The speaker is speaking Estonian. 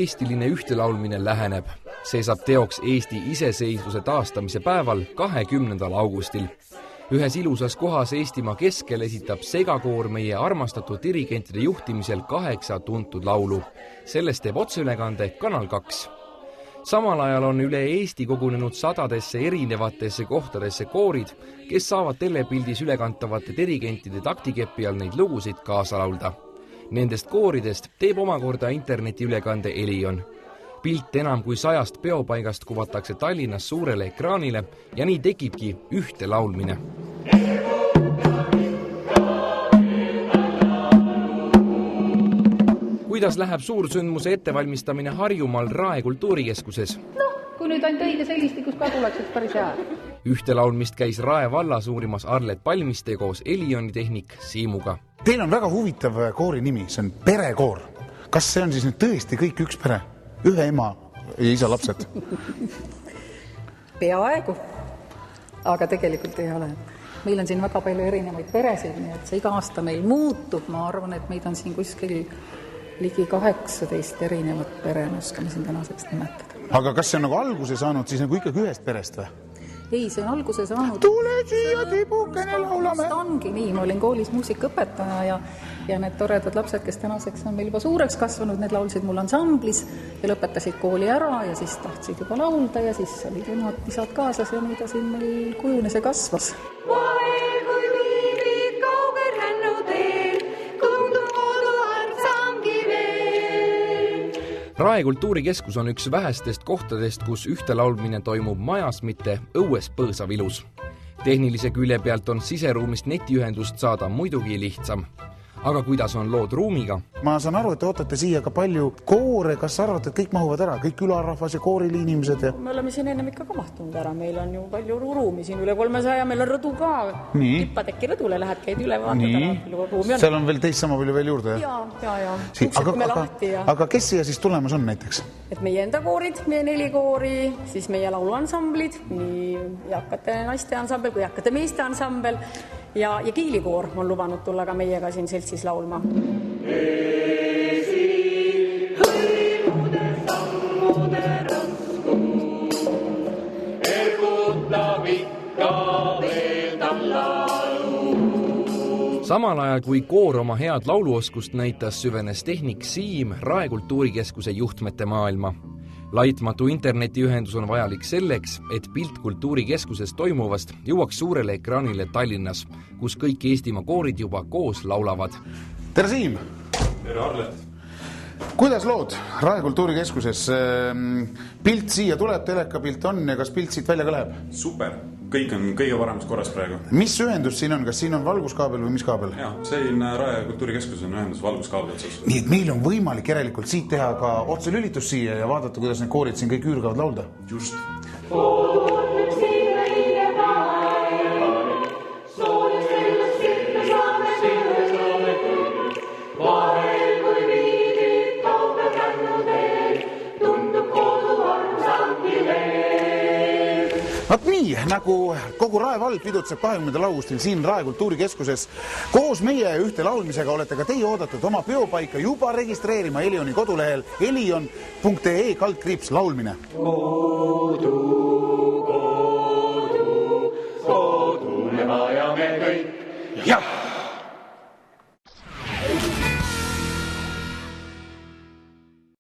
üle-eestiline ühtelaulmine läheneb. See saab teoks Eesti iseseisvuse taastamise päeval 20. augustil. Ühes ilusas kohas Eestimaa keskel esitab segakoor meie armastatud dirigentide juhtimisel 8 tuntud laulu. Sellest teeb otseülekande Kanal 2. Samal ajal on üle Eesti kogunenud sadadesse erinevatesse kohtadesse koorid, kes saavad telepildis ülekantavate dirigentide taktikepi all neid lugusid kaasa laulda. Nendest kooridest teeb omakorda internetiülekande Elion. Pilt enam kui 100 peopaigast kuvatakse Tallinnas suurele ekraanile ja nii tekibki ühtelaulmine. Kuidas läheb suursündmuse ettevalmistamine Harjumaal Rae kultuurikeskuses? Kui nüüd ainult õige sellistikus ka tuleks, et päris hea. Ühtelaulmist käis Rae vallas uurimas Arlet Palmiste koos Elioni tehnik Siimuga. Teil on väga huvitav koori nimi, see on perekoor. Kas see on siis nüüd tõesti kõik üks pere? Ühe ema ja isa lapsed? Peaaegu, aga tegelikult ei ole. Meil on siin väga palju erinevaid peresid, nii et see iga aasta meil muutub. Ma arvan, et meid on siin kuskil ligi 18 erinevat pere, oskame siin tänaseks nimetada. Aga kas see on nagu alguse saanud siis nagu ikkagi ühest perest või? Ei, see on alguse saanud. Tule siia tibukene laulame. Ongi nii, ma olin koolis muusikaõpetaja ja need toredad lapsed, kes tänaseks on meil juba suureks kasvanud, need laulsid mul ansamblis ja lõpetasid kooli ära ja siis tahtsid juba laulda ja siis olid emad pisad kaasas ja mida siin meil kujunes ja kasvas. Rae kultuurikeskus on üks vähestest kohtadest, kus ühtelaulmine toimub majas, mitte õues põõsav ilus. Tehnilise külje pealt on siseruumist netiühendust saada muidugi lihtsam. Aga kuidas on lood ruumiga? Ma saan aru, et te ootate siia ka palju koore. Kas arvate, et kõik mahuvad ära? Kõik külarahvas ja koorili inimesed? Ja... Me oleme siin ennem ikka ka mahtunud ära. Meil on ju palju ruumi siin üle 300 ja meil on rõdu ka. Tippadekki rõdule lähed, käid üle vaatad. Seal on veel teist sama palju veel juurde? Ja. Aga kes siia siis tulemas on näiteks? Et meie enda koorid, meie 4 koori, siis meie lauluansamblid, nii eakate naiste ansambel kui eakate meeste ansambel ja Kiilikoor on lubanud tulla ka meiega siin seltsis laulma. Samal ajal kui koor oma head lauluoskust näitas, süvenes tehnik Siim Rae kultuurikeskuse juhtmete maailma. Laitmatu internetiühendus on vajalik selleks, et pilt kultuurikeskuses toimuvast jõuaks suurele ekraanile Tallinnas, kus kõik Eestimaa koorid juba koos laulavad. Tere Siim! Tere Arlet! Kuidas lood Rae kultuurikeskuses? Pilt siia tuleb, telekapilt on ja kas pilt siit välja ka läheb? Super! Kõik on kõige paremas korras praegu. Mis ühendus siin on? Kas siin on valguskaabel või mis kaabel? Jah, siin Rae kultuurikeskus on ühendus valguskaabel otsas. Nii et meil on võimalik järelikult siit teha ka otselülitus siia ja vaadata, kuidas need koorid siin kõik üürgavad laulda. Just. Vaat nii, nagu kogu Rae vald pidutseb 20. augustil siin Rae kultuurikeskuses. Koos meie ühte laulmisega olete ka teie oodatud oma peopaika juba registreerima Elioni kodulehel elion.ee/laulmine. Kodu me vajame kõik. Jah!